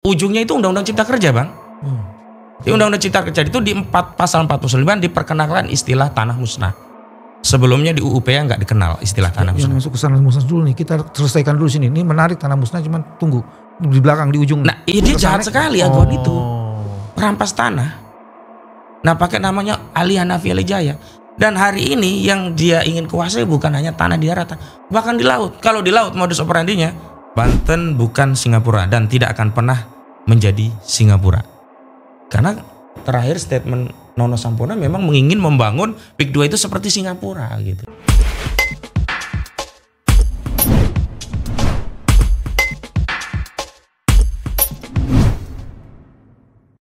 ujungnya itu Undang-Undang Cipta Kerja, Bang. Di Undang-Undang Cipta Kerja itu di pasal 49 diperkenalkan istilah tanah musnah. Sebelumnya di UUP nggak dikenal istilah tanah musnah. Yang masuk ke tanah musnah dulu nih, kita selesaikan dulu sini. Ini menarik tanah musnah, cuman tunggu di belakang di ujung. Nah, dia jahat sekali Aguan itu, perampas tanah. Nah, pakai namanya Ali Hanafi Ali Jaya. Dan hari ini yang dia ingin kuasai bukan hanya tanah di daratan, bahkan di laut. Kalau di laut modus operandinya, Banten bukan Singapura dan tidak akan pernah menjadi Singapura. Karena terakhir statement Nono Sampurna memang ingin membangun PIK 2 itu seperti Singapura gitu.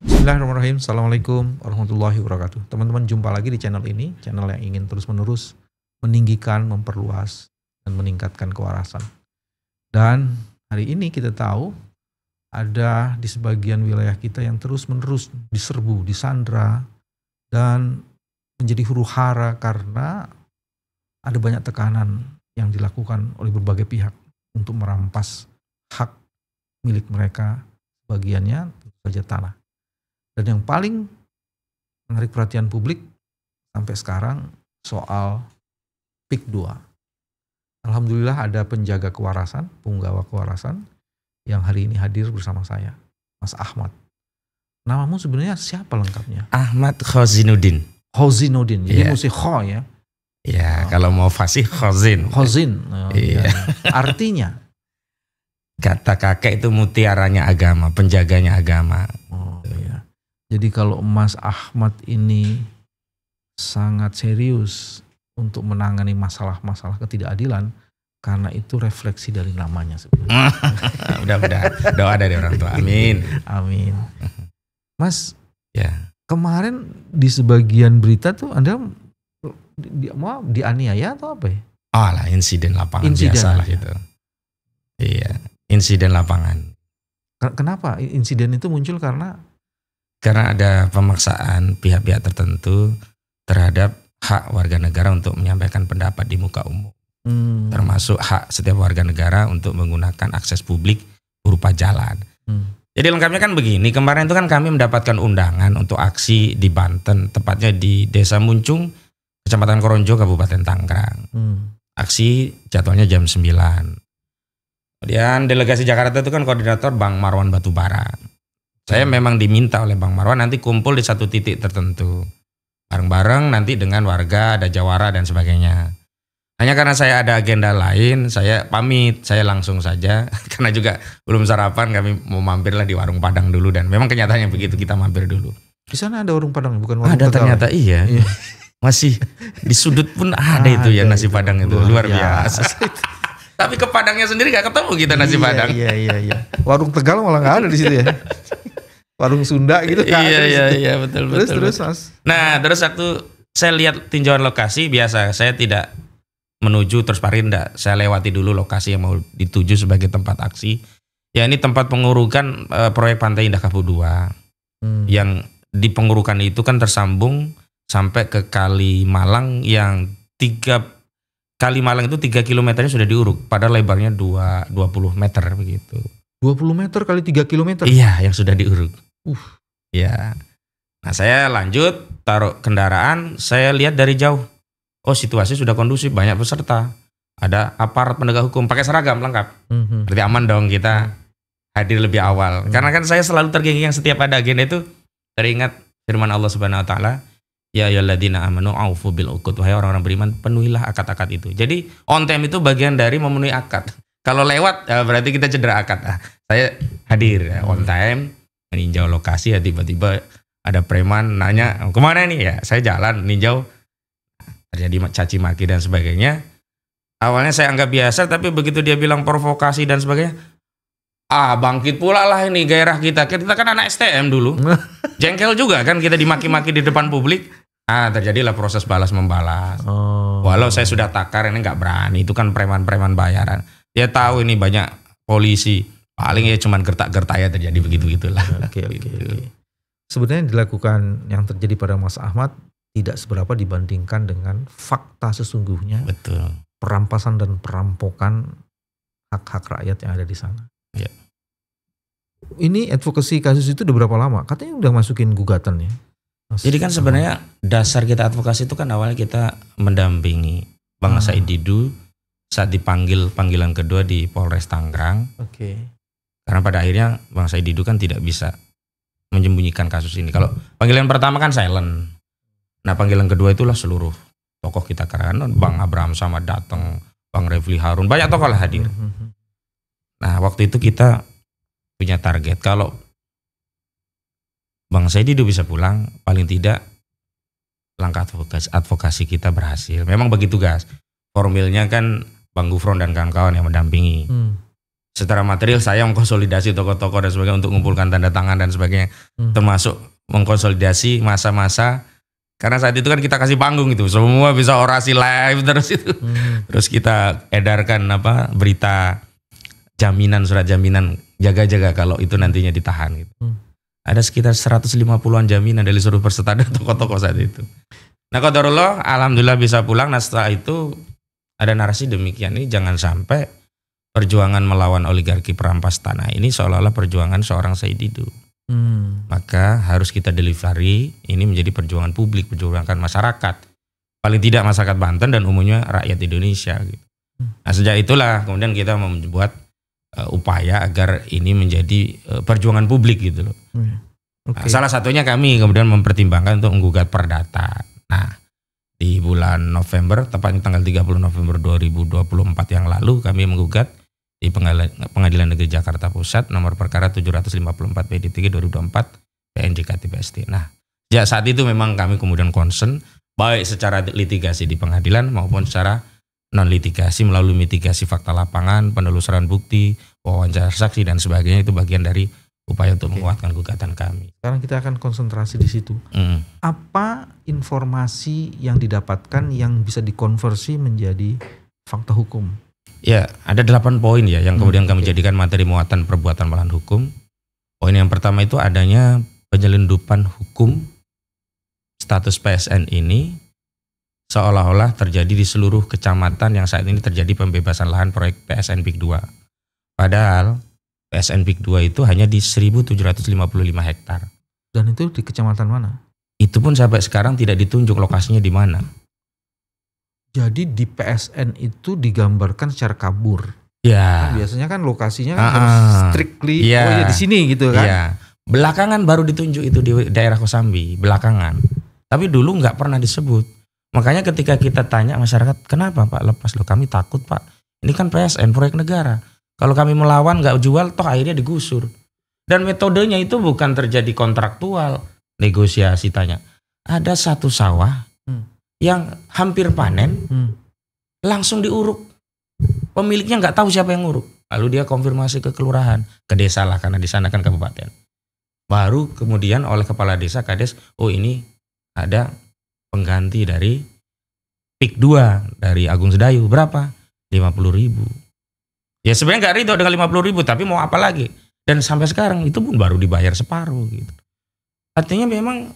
Bismillahirrahmanirrahim. Assalamualaikum warahmatullahi wabarakatuh. Teman-teman, jumpa lagi di channel ini, channel yang ingin terus-menerus meninggikan, memperluas, dan meningkatkan kewarasan. Dan hari ini kita tahu ada di sebagian wilayah kita yang terus-menerus diserbu, disandra, dan menjadi huru-hara karena ada banyak tekanan yang dilakukan oleh berbagai pihak untuk merampas hak milik mereka, bagiannya tentu saja tanah. Dan yang paling menarik perhatian publik sampai sekarang soal PIK 2. Alhamdulillah ada penjaga kewarasan, punggawa kewarasan yang hari ini hadir bersama saya, Mas Ahmad. Namamu sebenarnya siapa lengkapnya? Ahmad Khozinuddin. Khozinuddin, jadi mesti kho ya? Ya, kalau mau fasih Khozin. Khozin, Iya. Artinya? Kata kakek itu mutiaranya agama, penjaganya agama. Oh iya. Jadi kalau Mas Ahmad ini sangat serius untuk menangani masalah-masalah ketidakadilan, karena itu refleksi dari namanya sebenarnya. Mudah-mudahan doa dari orang tua. Amin. Amin. Mas, Ya. kemarin di sebagian berita tuh Anda mau dianiaya atau apa ya? Oh lah, insiden lapangan Insiden biasa lah aja. itu. Iya, insiden lapangan. Kenapa insiden itu muncul? Karena ada pemaksaan pihak-pihak tertentu terhadap hak warga negara untuk menyampaikan pendapat di muka umum. Termasuk hak setiap warga negara untuk menggunakan akses publik berupa jalan. Jadi lengkapnya kan begini, kemarin itu kan kami mendapatkan undangan untuk aksi di Banten, tepatnya di Desa Muncung, Kecamatan Koronjo, Kabupaten Tangerang. Aksi jadwalnya jam 9. Kemudian delegasi Jakarta itu kan koordinator Bang Marwan Batubara. Saya memang diminta oleh Bang Marwan nanti kumpul di satu titik tertentu. Bareng-bareng nanti dengan warga, ada jawara dan sebagainya. Hanya karena saya ada agenda lain, saya pamit, saya langsung saja. Karena juga belum sarapan, kami mau mampirlah di warung Padang dulu. Dan memang kenyataannya begitu, kita mampir dulu. di sana ada warung Padang, bukan warung Ada Tegal. ternyata iya. Masih di sudut pun ada itu ya nasi Padang itu. Luar biasa. Tapi ke Padangnya sendiri gak ketemu kita nasi Padang. Iya. Warung Tegal malah gak ada di situ ya. Warung Sunda gitu gak ada di situ. Iya betul. Terus Mas. Nah terus waktu saya lihat tinjauan lokasi biasa, saya tidak menuju terus parinda, saya lewati dulu lokasi yang mau dituju sebagai tempat aksi. Ya ini tempat pengurukan proyek Pantai Indah Kapuk 2. Yang di pengurukan itu kan tersambung sampai ke Kali Malang yang Kali Malang itu 3 kilometernya sudah diuruk, padahal lebarnya 20 meter begitu. 20 meter kali 3 kilometer? Iya, yang sudah diuruk. Ya. Nah saya lanjut, taruh kendaraan, saya lihat dari jauh. Oh situasi sudah kondusif, banyak peserta. Ada aparat penegak hukum, pakai seragam lengkap. Berarti aman dong kita hadir lebih awal. Karena kan saya selalu tergenggam setiap ada agenda itu teringat firman Allah Subhanahu Wa Taala. Ya ayyuhalladzina amanu aufu bil uqud. Wahai orang-orang beriman, penuhilah akad-akad itu. Jadi on time itu bagian dari memenuhi akad. Kalau lewat berarti kita cedera akad. Saya hadir on time, meninjau lokasi ya tiba-tiba ada preman nanya kemana nih ya. Saya jalan ninjau. Terjadi caci maki dan sebagainya. Awalnya saya anggap biasa, tapi begitu dia bilang provokasi dan sebagainya, bangkit pula lah ini gairah kita. Kita kan anak STM dulu, jengkel juga kan kita dimaki-maki di depan publik. Terjadilah proses balas membalas. Walau saya sudah takar ini nggak berani, itu kan preman-preman bayaran. Dia tahu ini banyak polisi, paling ya cuman gertak-gertak ya terjadi begitu-gitulah. Oke. Sebenarnya yang dilakukan yang terjadi pada Mas Ahmad tidak seberapa dibandingkan dengan fakta sesungguhnya. Betul. Perampasan dan perampokan hak-hak rakyat yang ada di sana. Ya. Ini advokasi kasus itu udah berapa lama? Katanya udah masukin gugatan ya. Jadi kan sebenarnya dasar kita advokasi itu kan awalnya kita mendampingi Bang Said Didu saat dipanggil panggilan kedua di Polres Tangerang. Oke. Karena pada akhirnya Bang Said Didu kan tidak bisa menyembunyikan kasus ini. Kalau panggilan pertama kan silent. Nah panggilan kedua itulah seluruh tokoh kita karena Bang Abraham sama datang, Bang Refli Harun, banyak tokoh lah hadir. Nah waktu itu kita punya target kalau Bang Said Didu bisa pulang, paling tidak langkah advokasi kita berhasil. Memang begitu guys. Formilnya kan Bang Gufron dan kawan-kawan yang mendampingi. Secara material saya mengkonsolidasi tokoh-tokoh dan sebagainya untuk mengumpulkan tanda tangan dan sebagainya. Termasuk mengkonsolidasi masa-masa. Karena saat itu kan kita kasih panggung itu. Semua bisa orasi live terus itu. Terus kita edarkan berita jaminan, surat jaminan. Jaga-jaga kalau itu nantinya ditahan gitu. Ada sekitar 150-an jaminan dari seluruh peserta dan tokoh-tokoh saat itu. Nah qadarullah alhamdulillah bisa pulang. Nah setelah itu ada narasi demikian, ini jangan sampai perjuangan melawan oligarki perampas tanah ini seolah-olah perjuangan seorang Said Didu. Maka harus kita delivery ini menjadi perjuangan publik, perjuangan masyarakat. Paling tidak masyarakat Banten dan umumnya rakyat Indonesia gitu. Nah sejak itulah kemudian kita membuat upaya agar ini menjadi perjuangan publik gitu loh. Nah, salah satunya kami kemudian mempertimbangkan untuk menggugat perdata. Nah, di bulan November, tepatnya tanggal 30 November 2024 yang lalu kami menggugat di Pengadilan Negeri Jakarta Pusat nomor perkara 754 PD3 2024 PNJK TPST. Nah, sejak saat itu memang kami kemudian concern baik secara litigasi di pengadilan maupun secara non litigasi melalui mitigasi fakta lapangan, penelusuran bukti, wawancara saksi dan sebagainya. Itu bagian dari upaya untuk menguatkan gugatan kami. Sekarang kita akan konsentrasi di situ. Apa informasi yang didapatkan yang bisa dikonversi menjadi fakta hukum? Ya, ada 8 poin ya yang kemudian kami jadikan materi muatan perbuatan melawan hukum. Poin yang pertama itu adanya penyelundupan hukum status PSN ini seolah-olah terjadi di seluruh kecamatan yang saat ini terjadi pembebasan lahan proyek PSN PIK 2. Padahal PSN PIK 2 itu hanya di 1.755 hektar. Dan itu di kecamatan mana? Itu pun sampai sekarang tidak ditunjuk lokasinya di mana. Jadi di PSN itu digambarkan secara kabur. Ya. Nah, biasanya kan lokasinya kan harus strictly di sini gitu kan. Iya. Belakangan baru ditunjuk itu di daerah Kosambi, belakangan. Tapi dulu nggak pernah disebut. Makanya ketika kita tanya masyarakat, kenapa Pak lepas? Loh kami takut Pak. Ini kan PSN, proyek negara. Kalau kami melawan nggak jual, toh akhirnya digusur. Dan metodenya itu bukan terjadi kontraktual, negosiasi tanya. Ada satu sawah yang hampir panen, langsung diuruk. Pemiliknya nggak tahu siapa yang nguruk. Lalu dia konfirmasi ke kelurahan, ke desa lah karena di sana kan kabupaten. Baru kemudian oleh kepala desa Kades, oh ini ada pengganti dari PIK 2 dari Agung Sedayu. Berapa? 50.000. Ya sebenarnya nggak ridho dengan 50.000, tapi mau apa lagi? Dan sampai sekarang itu pun baru dibayar separuh gitu. Artinya memang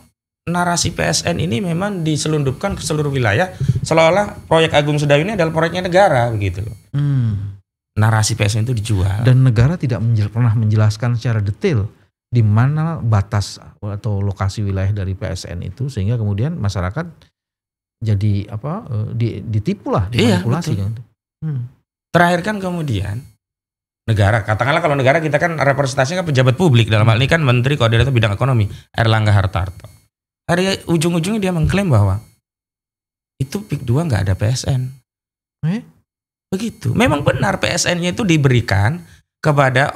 narasi PSN ini memang diselundupkan ke seluruh wilayah seolah-olah proyek Agung Sedayu ini adalah proyeknya negara begitu loh. Narasi PSN itu dijual. Dan negara tidak pernah menjelaskan secara detail di mana batas atau lokasi wilayah dari PSN itu sehingga kemudian masyarakat jadi ditipu lah, dimanipulasi kan. Terakhir kan kemudian negara, katakanlah kalau negara kita kan representasinya kan pejabat publik, dalam hal ini kan Menteri Koordinator Bidang Ekonomi Erlangga Hartarto. Hari ujung-ujungnya dia mengklaim bahwa itu PIK 2 nggak ada PSN. Begitu. Memang benar PSN-nya itu diberikan kepada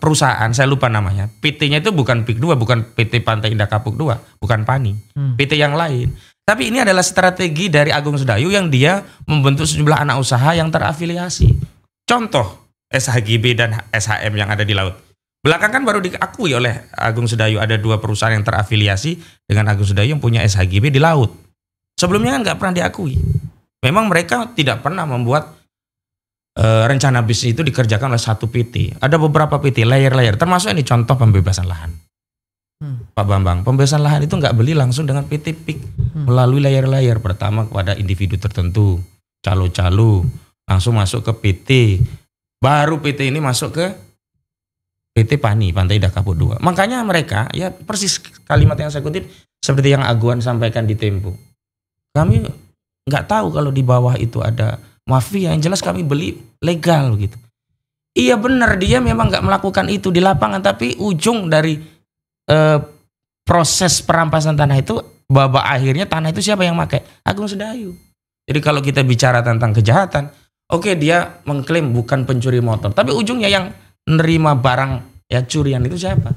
perusahaan, saya lupa namanya. PT-nya itu bukan PIK 2, bukan PT Pantai Indah Kapuk 2, bukan PANI. PT yang lain. Tapi ini adalah strategi dari Agung Sedayu yang dia membentuk sejumlah anak usaha yang terafiliasi. Contoh SHGB dan SHM yang ada di laut. Belakangan baru diakui oleh Agung Sedayu ada 2 perusahaan yang terafiliasi dengan Agung Sedayu yang punya SHGB di laut. Sebelumnya kan nggak pernah diakui. Memang mereka tidak pernah membuat rencana bisnis itu dikerjakan oleh satu PT. Ada beberapa PT, layer-layer. Termasuk ini contoh pembebasan lahan. Pak Bambang, pembebasan lahan itu nggak beli langsung dengan PT PIK. Melalui layer-layer. Pertama kepada individu tertentu, calo-calo, langsung masuk ke PT. Baru PT ini masuk ke PT PANI, Pantai Indah Kapuk 2. Makanya mereka, ya persis kalimat yang saya kutip, seperti yang Aguan sampaikan di Tempo. Kami nggak tahu kalau di bawah itu ada mafia, yang jelas kami beli legal gitu. Iya benar, dia memang nggak melakukan itu di lapangan, tapi ujung dari proses perampasan tanah itu, babak akhirnya tanah itu siapa yang pakai? Agung Sedayu. Jadi kalau kita bicara tentang kejahatan, oke, dia mengklaim bukan pencuri motor, tapi ujungnya yang nerima barang ya curian itu siapa?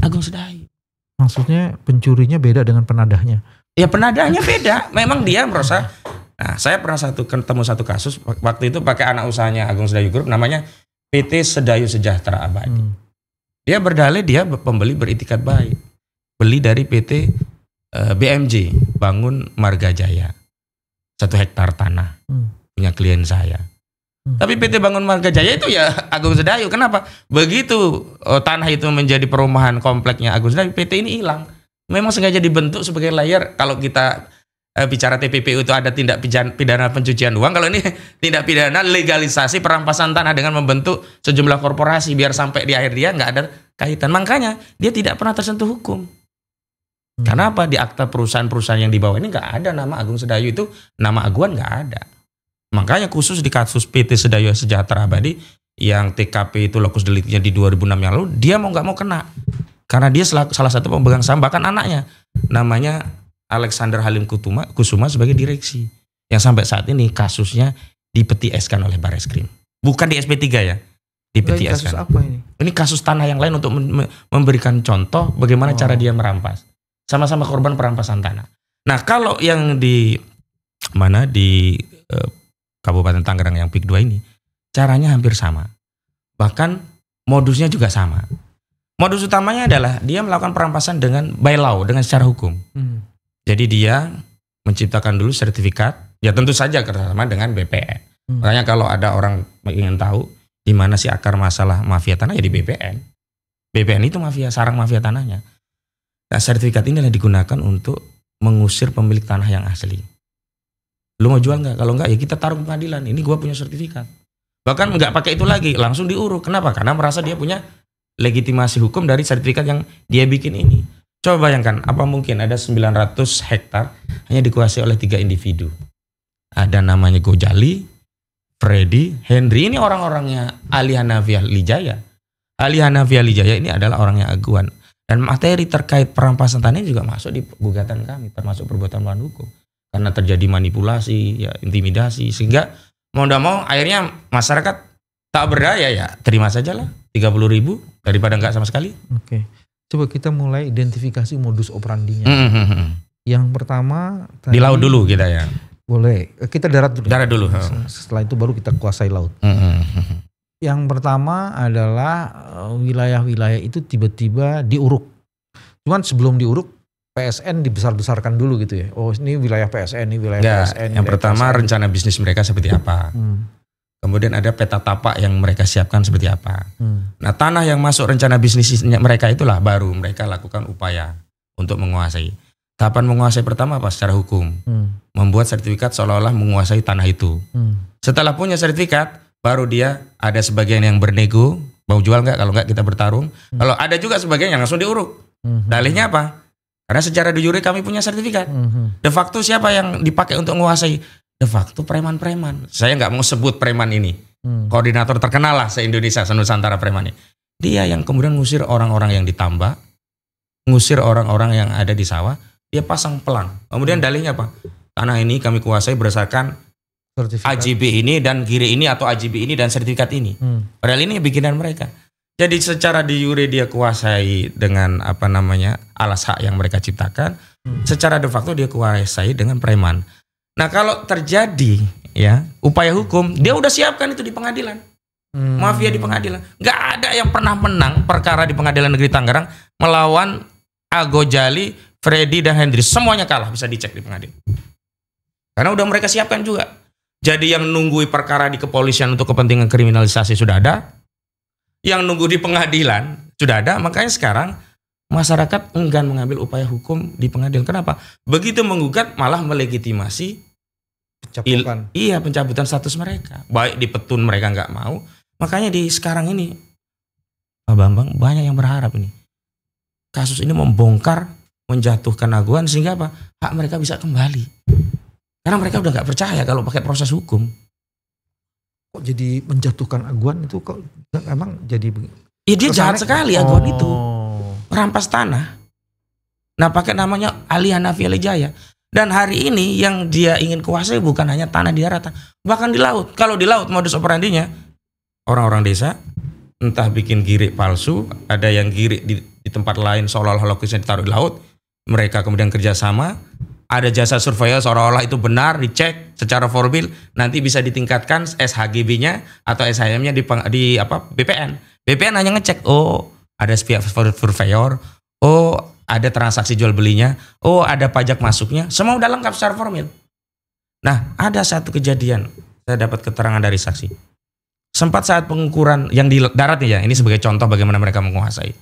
Agung Sedayu. Maksudnya pencurinya beda dengan penadahnya? Ya penadahnya beda. Memang dia merasa. Nah, saya pernah ketemu satu kasus waktu itu pakai anak usahanya Agung Sedayu Group, namanya PT Sedayu Sejahtera Abadi. Dia berdalih dia pembeli beritikat baik, beli dari PT BMJ Bangun Marga Jaya 1 hektar tanah punya klien saya. Tapi PT Bangun Marga Jaya itu ya Agung Sedayu. Kenapa? Begitu tanah itu menjadi perumahan kompleknya Agung Sedayu, PT ini hilang. Memang sengaja dibentuk sebagai layer. Kalau kita bicara TPPU itu ada tindak pidana pencucian uang. Kalau ini tindak pidana legalisasi perampasan tanah dengan membentuk sejumlah korporasi biar sampai di akhir dia nggak ada kaitan. Makanya dia tidak pernah tersentuh hukum. Karena apa? Di akta perusahaan-perusahaan yang di bawah ini nggak ada nama Agung Sedayu, itu nama Aguan nggak ada. Makanya khusus di kasus PT Sedayu Sejahtera Abadi yang TKP itu lokus deliknya di 2006 yang lalu, dia mau nggak mau kena. Karena dia salah satu pemegang saham, bahkan anaknya namanya Alexander Halim Kusuma sebagai direksi. Yang sampai saat ini kasusnya dipetieskan oleh Barreskrim. Bukan di SP3 ya, dipetieskan. Kasus apa ini? Ini kasus tanah yang lain untuk memberikan contoh bagaimana cara dia merampas. Sama-sama korban perampasan tanah. Nah, kalau yang di mana di Kabupaten Tangerang yang PIK 2 ini, caranya hampir sama. Bahkan modusnya juga sama. Modus utamanya adalah dia melakukan perampasan dengan by law, dengan secara hukum. Jadi dia menciptakan dulu sertifikat, ya tentu saja kerjasama dengan BPN. Makanya kalau ada orang ingin tahu di mana sih akar masalah mafia tanah, ya di BPN. BPN itu mafia, sarang mafia tanahnya. Nah, sertifikat ini yang digunakan untuk mengusir pemilik tanah yang asli. Lu mau jual nggak? Kalau nggak ya kita taruh pengadilan. Ini gua punya sertifikat. Bahkan nggak pakai itu lagi, langsung diuruk. Kenapa? Karena merasa dia punya legitimasi hukum dari sertifikat yang dia bikin ini. Coba bayangkan, apa mungkin ada 900 hektar hanya dikuasai oleh 3 individu. Ada namanya Gojali, Freddy, Henry. Ini orang-orangnya Ali Hanafi Lijaya. Ali Hanafi Lijaya ini adalah orangnya Aguan. Dan materi terkait perampasan tanah juga masuk di gugatan kami, termasuk perbuatan melawan hukum. Karena terjadi manipulasi, ya intimidasi, sehingga mau tidak mau akhirnya masyarakat tak berdaya, ya terima saja lah 30.000 daripada nggak sama sekali. Oke, coba kita mulai identifikasi modus operandinya. Yang pertama di laut dulu kita ya. Boleh, kita darat dulu. Darat dulu. Setelah itu baru kita kuasai laut. Yang pertama adalah wilayah-wilayah itu tiba-tiba diuruk. Cuman sebelum diuruk, PSN dibesar-besarkan dulu gitu ya. Oh, ini wilayah PSN, ini wilayah PSN. Yang pertama PSN. Rencana bisnis mereka seperti apa. Kemudian ada peta tapak yang mereka siapkan seperti apa. Nah, tanah yang masuk rencana bisnisnya mereka itulah baru mereka lakukan upaya untuk menguasai. Tahapan menguasai pertama apa? Secara hukum. Membuat sertifikat seolah-olah menguasai tanah itu. Setelah punya sertifikat, baru dia ada sebagian yang bernego, mau jual nggak? Kalau nggak kita bertarung. Kalau ada juga sebagian yang langsung diuruk. Dalihnya apa? Karena secara de jure kami punya sertifikat. De facto siapa yang dipakai untuk menguasai? De facto preman-preman. Saya nggak mau sebut preman ini. Koordinator terkenal lah se-Indonesia, se-Nusantara preman ini. Dia yang kemudian ngusir orang-orang yang ditambak, ngusir orang-orang yang ada di sawah, dia pasang pelang. Kemudian dalihnya apa? Tanah ini kami kuasai berdasarkan sertifikat AJB ini dan kiri ini atau AJB ini dan sertifikat ini. Padahal ini bikinan mereka. Jadi secara de jure dia kuasai dengan apa namanya alas hak yang mereka ciptakan. Secara de facto dia kuasai dengan preman. Nah, kalau terjadi ya upaya hukum, dia udah siapkan itu di pengadilan. Mafia di pengadilan. Gak ada yang pernah menang perkara di Pengadilan Negeri Tangerang melawan Agojali, Freddy dan Hendry. Semuanya kalah, bisa dicek di pengadilan. Karena udah mereka siapkan juga. Jadi yang nunggui perkara di kepolisian untuk kepentingan kriminalisasi sudah ada. Yang nunggu di pengadilan sudah ada. Makanya sekarang masyarakat enggan mengambil upaya hukum di pengadilan. Kenapa? Begitu menggugat malah melegitimasi pencabutan status mereka. Baik di petun mereka nggak mau. Makanya di sekarang ini Pak Bambang, banyak yang berharap ini. Kasus ini membongkar, menjatuhkan Aguan sehingga apa? Hak mereka bisa kembali. Karena mereka udah nggak percaya kalau pakai proses hukum. Kok jadi menjatuhkan Aguan itu kok emang jadi Iya dia jahat sekali Aguan itu. Merampas tanah. Nah pakai namanya Ali Hanafi Alijaya. Dan hari ini yang dia ingin kuasai bukan hanya tanah di daratan, bahkan di laut. Kalau di laut modus operandinya orang-orang desa entah bikin girik palsu, ada yang girik di tempat lain seolah-olah lokasinya ditaruh di laut. Mereka kemudian kerjasama, ada jasa surveyor seolah-olah itu benar, dicek secara formil, nanti bisa ditingkatkan SHGB-nya atau SHM-nya di BPN. BPN hanya ngecek, oh ada pihak surveyor, oh ada transaksi jual belinya, oh ada pajak masuknya, semua udah lengkap secara formil. Nah ada satu kejadian, saya dapat keterangan dari saksi. Sempat saat pengukuran yang di darat nih ya, ini sebagai contoh bagaimana mereka menguasai.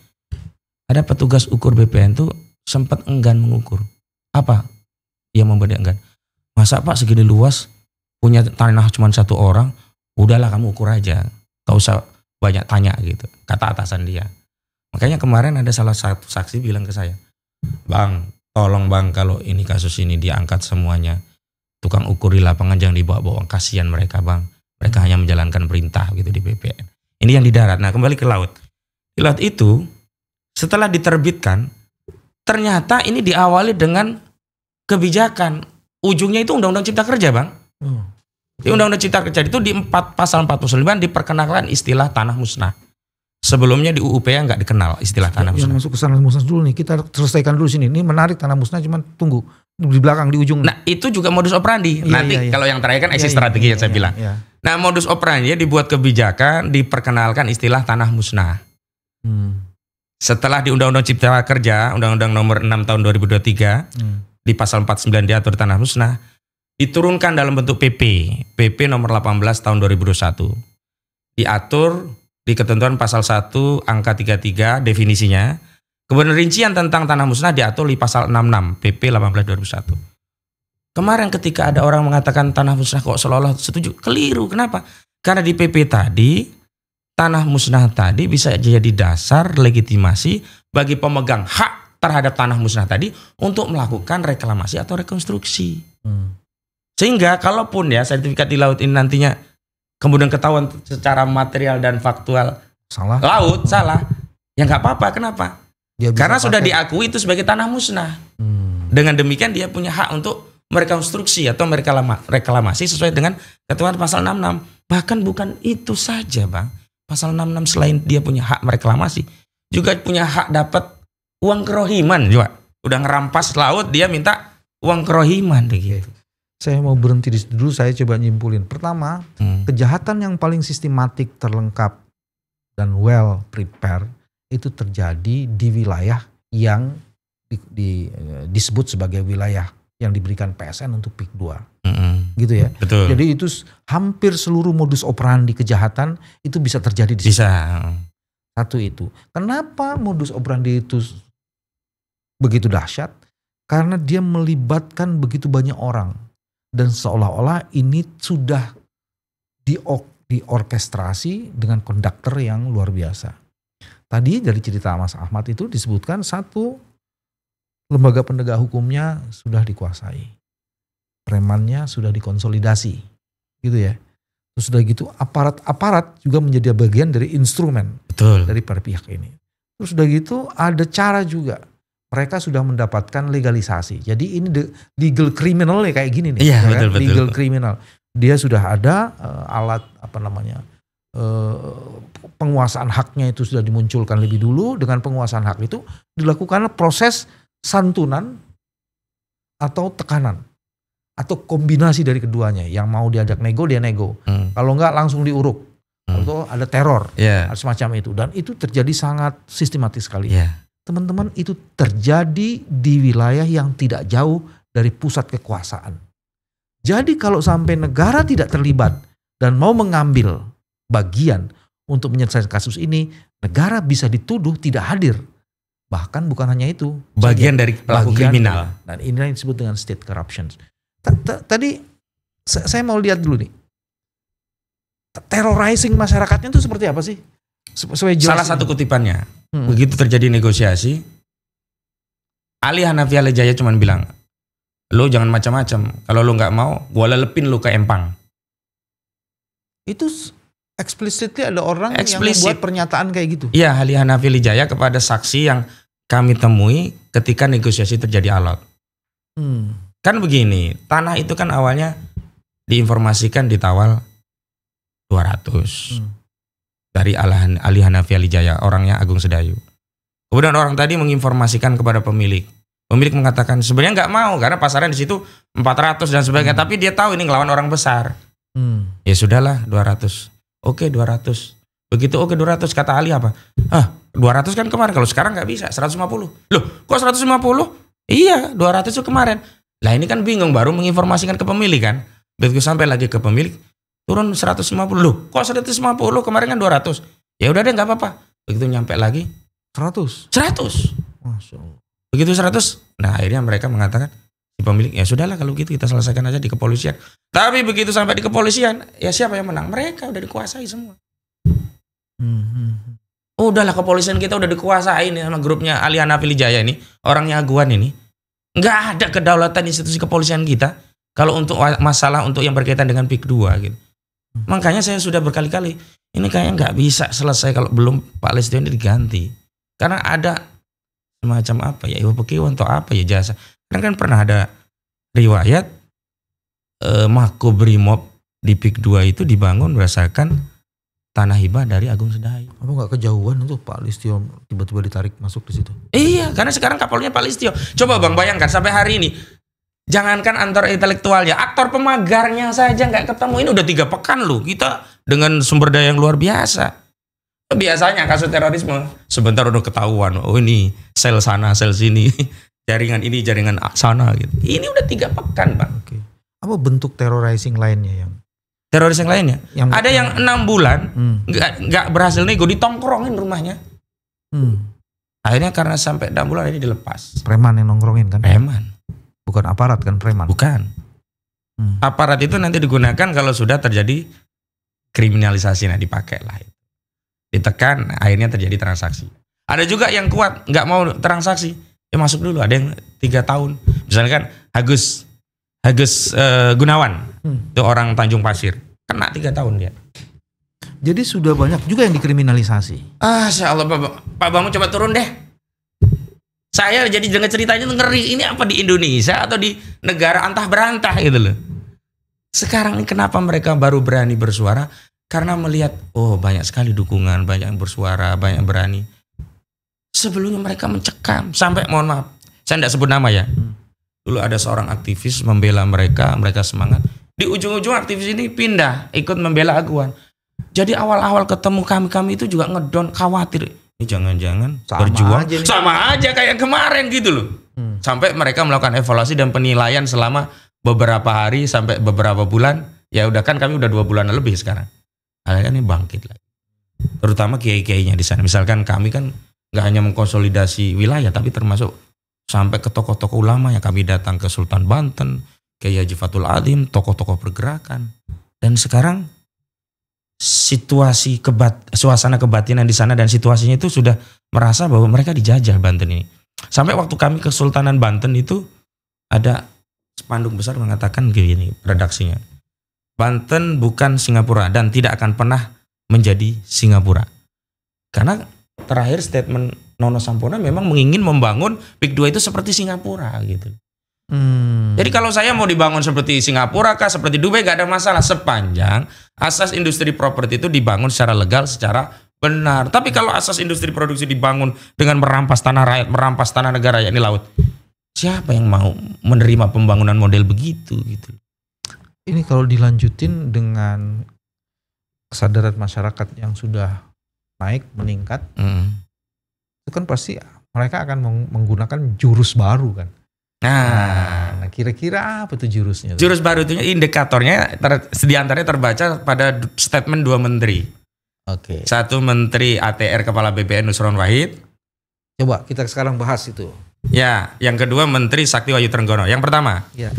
Ada petugas ukur BPN tuh sempat enggan mengukur. Apa yang membuat dia enggan? Masa Pak segini luas, punya tanah cuma satu orang, udahlah kamu ukur aja, gak usah banyak tanya gitu, kata atasan dia. Makanya kemarin ada salah satu saksi bilang ke saya, Bang, tolong Bang kalau ini kasus ini diangkat semuanya. Tukang ukur di lapangan jangan dibawa-bawa, kasihan mereka Bang. Mereka hanya menjalankan perintah gitu di BPN. Ini yang di darat. Nah kembali ke laut. Di laut itu setelah diterbitkan, ternyata ini diawali dengan kebijakan. Ujungnya itu Undang-Undang Cipta Kerja Bang. Di Undang-Undang Cipta Kerja itu di pasal 49 diperkenalkan istilah tanah musnah. Sebelumnya di UU PA nggak dikenal istilah tanah musnah. Yang masuk ke tanah musnah dulu nih, kita selesaikan dulu sini. Ini menarik tanah musnah, cuman tunggu di belakang di ujung. Nah itu juga modus operandi. Nanti kalau yang terakhir kan exit strategi yang saya bilang. Nah modus operandi dibuat kebijakan, diperkenalkan istilah tanah musnah. Setelah di Undang-Undang Cipta Kerja, Undang-Undang Nomor 6 Tahun 2023, di pasal 49 diatur tanah musnah, diturunkan dalam bentuk PP Nomor 18 Tahun 2021. Diatur di ketentuan pasal 1 angka 33 definisinya. Kemudian rincian tentang tanah musnah diatur di pasal 66 PP 18 2001. Kemarin ketika ada orang mengatakan tanah musnah kok seolah-olah setuju, keliru. Kenapa? Karena di PP tadi tanah musnah tadi bisa jadi dasar legitimasi bagi pemegang hak terhadap tanah musnah tadi untuk melakukan reklamasi atau rekonstruksi. Sehingga kalaupun ya sertifikat di laut ini nantinya kemudian ketahuan secara material dan faktual salah, ya nggak apa-apa. Kenapa? Karena sudah diakui itu sebagai tanah musnah. Dengan demikian dia punya hak untuk merekonstruksi atau reklamasi sesuai dengan ketentuan pasal 66. Bahkan bukan itu saja Bang. Pasal 66 selain dia punya hak mereklamasi, juga punya hak dapat uang kerohiman juga. Udah ngerampas laut, dia minta uang kerohiman gitu. Saya mau berhenti di situ dulu, saya coba nyimpulin. Pertama, kejahatan yang paling sistematik, terlengkap, dan well prepared itu terjadi di wilayah yang disebut sebagai wilayah yang diberikan PSN untuk PIK 2. Gitu ya. Betul. Jadi itu hampir seluruh modus operandi kejahatan itu bisa terjadi di situ. Satu itu. Kenapa modus operandi itu begitu dahsyat? Karena dia melibatkan begitu banyak orang. Dan seolah-olah ini sudah diorkestrasi dengan konduktor yang luar biasa. Tadi dari cerita Mas Ahmad itu disebutkan satu lembaga penegak hukumnya sudah dikuasai. Premannya sudah dikonsolidasi. Gitu ya. Terus sudah gitu aparat-aparat juga menjadi bagian dari instrumen. Betul. Dari para pihak ini. Terus sudah gitu ada cara juga. Mereka sudah mendapatkan legalisasi. Jadi ini legal criminal ya kayak gini nih. Iya, ya betul, kan? Legal criminal. Dia sudah ada alat penguasaan haknya itu sudah dimunculkan lebih dulu. Dengan penguasaan hak itu dilakukan proses santunan atau tekanan. Atau kombinasi dari keduanya. Yang mau diajak nego, dia nego. Kalau enggak langsung diuruk. Atau ada teror. Semacam itu. Dan itu terjadi sangat sistematis sekali. Teman-teman, itu terjadi di wilayah yang tidak jauh dari pusat kekuasaan. Jadi kalau sampai negara tidak terlibat dan mau mengambil bagian untuk menyelesaikan kasus ini, negara bisa dituduh tidak hadir. Bahkan bukan hanya itu. Bagian dari pelaku kriminal. Dan ini yang disebut dengan state corruption. Tadi saya mau lihat dulu nih. Terrorizing masyarakatnya itu seperti apa sih? Salah satu kutipannya. Begitu terjadi negosiasi, Ali Hanafi Ali Jaya cuma bilang, lo jangan macam-macam. Kalau lo nggak mau, gua lelepin lo ke empang. Itu explicitly ada orang yang membuat pernyataan kayak gitu? Iya, Ali Hanafi Ali Jaya kepada saksi yang kami temui ketika negosiasi terjadi alot. Kan begini, tanah itu kan awalnya diinformasikan ditawar 200 dari Ali Hanafi Ali Jaya, orangnya Agung Sedayu. Kemudian orang tadi menginformasikan kepada pemilik. Pemilik mengatakan sebenarnya nggak mau karena pasaran di situ 400 dan sebagainya, tapi dia tahu ini ngelawan orang besar. Ya sudahlah 200. Oke 200. Begitu oke 200 kata Ali apa? 200 kan kemarin, kalau sekarang nggak bisa 150. Loh kok 150? Iya 200 itu kemarin. Lah ini kan bingung, baru menginformasikan ke pemilik kan. Begitu sampai lagi ke pemilik turun 150. Loh kok 150 kemarin kan 200. Ya udah deh nggak apa-apa. Begitu nyampe lagi 100. Masya Allah. Begitu 100. Nah akhirnya mereka mengatakan si pemilik, ya sudahlah kalau gitu kita selesaikan aja di kepolisian. Tapi begitu sampai di kepolisian, ya siapa yang menang? Mereka udah dikuasai semua. Udahlah kepolisian kita udah dikuasai nih sama grupnya Ali Hanafi Ali Jaya ini, orangnya Aguan ini. Nggak ada kedaulatan institusi kepolisian kita kalau untuk masalah untuk yang berkaitan dengan PIK 2 gitu. Makanya saya sudah berkali-kali, ini kayaknya nggak bisa selesai kalau belum Pak Listio ini diganti. Karena ada semacam apa ya, Iwa Pekiwan atau apa ya jasa. Karena kan pernah ada riwayat Makobrimob di PIK 2 itu dibangun berdasarkan tanah hibah dari Agung Sedayu. Apa nggak kejauhan tuh Pak Listio tiba-tiba ditarik masuk di situ? Iya, karena sekarang kapolnya Pak Listio. Coba Bang bayangkan sampai hari ini, jangankan aktor intelektualnya, aktor pemagarnya saja nggak ketemu. Ini udah 3 pekan loh kita dengan sumber daya yang luar biasa. Biasanya kasus terorisme sebentar udah ketahuan. Oh ini sel sana, sel sini, jaringan ini, jaringan sana gitu. Ini udah 3 pekan Bang. Oke. Apa bentuk terrorizing lainnya yang? Teroris yang lainnya? Ada yang 6 bulan nggak berhasil nego, ditongkrongin rumahnya. Akhirnya karena sampai 6 bulan ini dilepas. Preman yang nongkrongin kan? Preman. Bukan aparat kan, preman? Bukan. Aparat itu nanti digunakan kalau sudah terjadi kriminalisasi, nah dipakai lah. Ditekan, akhirnya terjadi transaksi. Ada juga yang kuat, nggak mau transaksi, ya masuk dulu. Ada yang 3 tahun. Misalkan Agus Gunawan, itu orang Tanjung Pasir, kena 3 tahun dia. Jadi sudah banyak juga yang dikriminalisasi. Insya Allah Pak Bambang coba turun deh. Saya jadi dengar ceritanya ngeri. Ini apa di Indonesia atau di negara antah berantah gitu loh. Sekarang ini kenapa mereka baru berani bersuara? Karena melihat, oh banyak sekali dukungan, banyak yang bersuara, banyak yang berani. Sebelumnya mereka mencekam, sampai mohon maaf, saya tidak sebut nama ya. Dulu ada seorang aktivis membela mereka, mereka semangat. Di ujung-ujung aktivis ini pindah, ikut membela Aguan. Jadi awal-awal ketemu kami itu juga ngedon, khawatir. Ini jangan-jangan berjuang sama aja kayak kemarin gitu loh. Sampai mereka melakukan evaluasi dan penilaian selama beberapa hari sampai beberapa bulan. Ya udah kan kami udah 2 bulan lebih sekarang. Akhirnya ini bangkit lagi. Terutama kiai-kiainya di sana. Misalkan kami kan nggak hanya mengkonsolidasi wilayah, tapi termasuk sampai ke tokoh-tokoh ulama yang kami datang ke Sultan Banten, Kiai Haji Fathul Adzim, tokoh-tokoh pergerakan. Dan sekarang situasi suasana kebatinan di sana dan situasinya itu sudah merasa bahwa mereka dijajah Banten ini. Sampai waktu kami ke Kesultanan Banten itu ada spanduk besar mengatakan gini redaksinya. Banten bukan Singapura dan tidak akan pernah menjadi Singapura. Karena terakhir statement Nono Sampurna memang ingin membangun PIK 2 itu seperti Singapura gitu. Jadi kalau saya mau dibangun seperti Singapura kah, seperti Dubai, gak ada masalah sepanjang asas industri properti itu dibangun secara legal, secara benar. Tapi kalau asas industri produksi dibangun dengan merampas tanah rakyat, merampas tanah negara yakni laut, siapa yang mau menerima pembangunan model begitu gitu? Ini kalau dilanjutin dengan kesadaran masyarakat yang sudah naik, meningkat, itu kan pasti mereka akan menggunakan jurus baru kan. Nah, kira-kira apa tuh jurusnya? Jurus baru itu indikatornya diantaranya terbaca pada statement 2 menteri. Oke. 1 menteri ATR Kepala BPN Nusron Wahid. Coba kita sekarang bahas itu. Ya, yang kedua Menteri Sakti Wahyu Trenggono. Yang pertama, ya.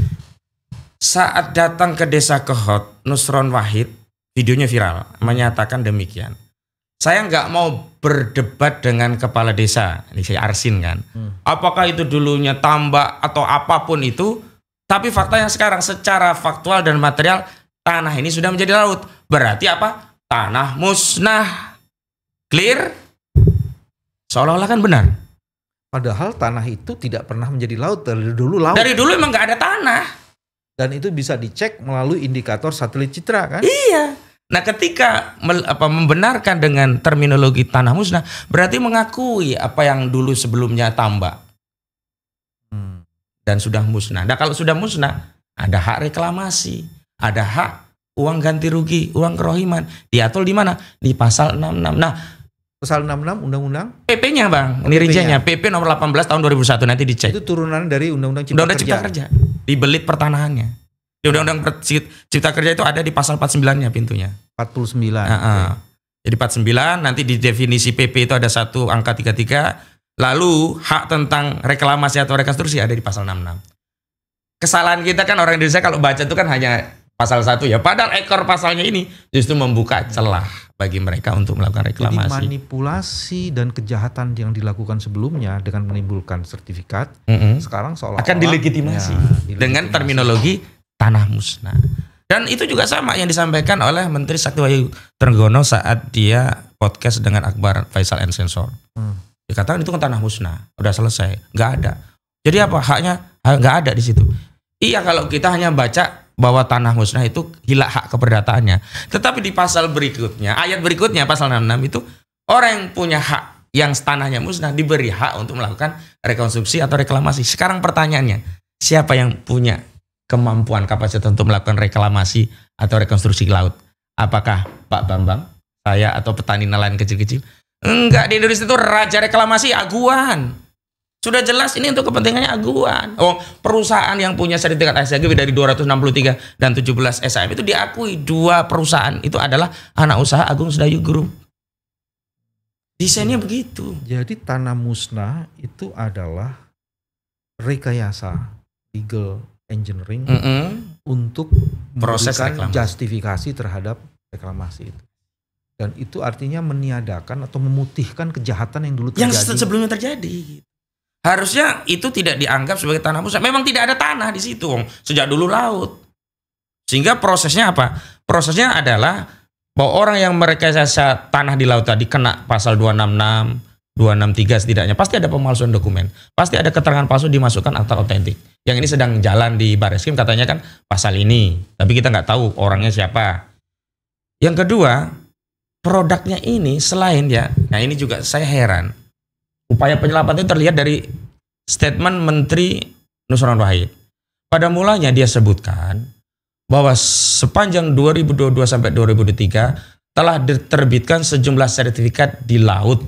Saat datang ke desa Kehot, Nusron Wahid, videonya viral, menyatakan demikian. Saya nggak mau berdebat dengan kepala desa, ini saya Arsin kan. Apakah itu dulunya tambak atau apapun itu, tapi faktanya sekarang secara faktual dan material tanah ini sudah menjadi laut. Berarti apa? Tanah musnah. Clear? Seolah-olah kan benar. Padahal tanah itu tidak pernah menjadi laut, dari dulu laut. Dari dulu emang nggak ada tanah. Dan itu bisa dicek melalui indikator satelit citra kan? Iya. Nah ketika membenarkan dengan terminologi tanah musnah, berarti mengakui apa yang dulu sebelumnya tambak. Dan sudah musnah. Nah kalau sudah musnah, ada hak reklamasi, ada hak uang ganti rugi, uang kerohiman. Diatur di mana? Di pasal 66. Nah, pasal 66 undang-undang PP-nya Bang, ini rinciannya PP nomor 18 tahun 2001 nanti dicek. itu turunan dari undang-undang Cipta Kerja. Di belit pertanahannya. Di undang-undang Cipta Kerja itu ada di pasal 49-nya pintunya. 49. Jadi 49 nanti di definisi PP itu ada satu angka 33. Lalu hak tentang reklamasi atau rekonstruksi ada di pasal 66. Kesalahan kita kan orang Indonesia kalau baca itu kan hanya pasal 1 ya. Padahal ekor pasalnya ini justru membuka celah bagi mereka untuk melakukan reklamasi. Jadi manipulasi dan kejahatan yang dilakukan sebelumnya dengan menimbulkan sertifikat, sekarang seolah-olah akan dilegitimasi dengan terminologi tanah musnah. Dan itu juga sama yang disampaikan oleh Menteri Sakti Wahyu Trenggono saat dia podcast dengan Akbar Faisal and Sensor. Dikatakan itu kan tanah musnah, udah selesai, nggak ada. Jadi apa haknya? Nggak ada di situ. Iya kalau kita hanya baca bahwa tanah musnah itu hilang hak keperdataannya. Tetapi di pasal berikutnya, ayat berikutnya pasal 66 itu orang yang punya hak yang tanahnya musnah diberi hak untuk melakukan rekonstruksi atau reklamasi. Sekarang pertanyaannya, siapa yang punya kemampuan kapasitas untuk melakukan reklamasi atau rekonstruksi laut? Apakah Pak Bambang, saya atau petani nelayan kecil-kecil? Enggak, di Indonesia itu raja reklamasi aguan. Sudah jelas ini untuk kepentingannya aguan. Oh, perusahaan yang punya sertifikat SHGB dari 263 dan 17 SHM itu diakui dua perusahaan itu adalah anak usaha Agung Sedayu Group. Desainnya begitu. Jadi tanah musnah itu adalah rekayasa legal engineering untuk proses memberikan justifikasi terhadap reklamasi itu. Dan itu artinya meniadakan atau memutihkan kejahatan yang dulu terjadi. Yang sebelumnya terjadi. Harusnya itu tidak dianggap sebagai tanah musnah. Memang tidak ada tanah di situ, sejak dulu laut. Sehingga prosesnya apa? Prosesnya adalah bahwa orang yang merekayasa tanah di laut tadi kena pasal 266, 263 setidaknya. Pasti ada pemalsuan dokumen. Pasti ada keterangan palsu dimasukkan akta otentik. Yang ini sedang jalan di Barreskrim katanya kan pasal ini. Tapi kita nggak tahu orangnya siapa. Yang kedua, produknya ini selain ya, nah ini juga saya heran. Upaya penyelamatan itu terlihat dari statement Menteri Nusron Wahid. Pada mulanya dia sebutkan bahwa sepanjang 2022 sampai 2023 telah diterbitkan sejumlah sertifikat di laut.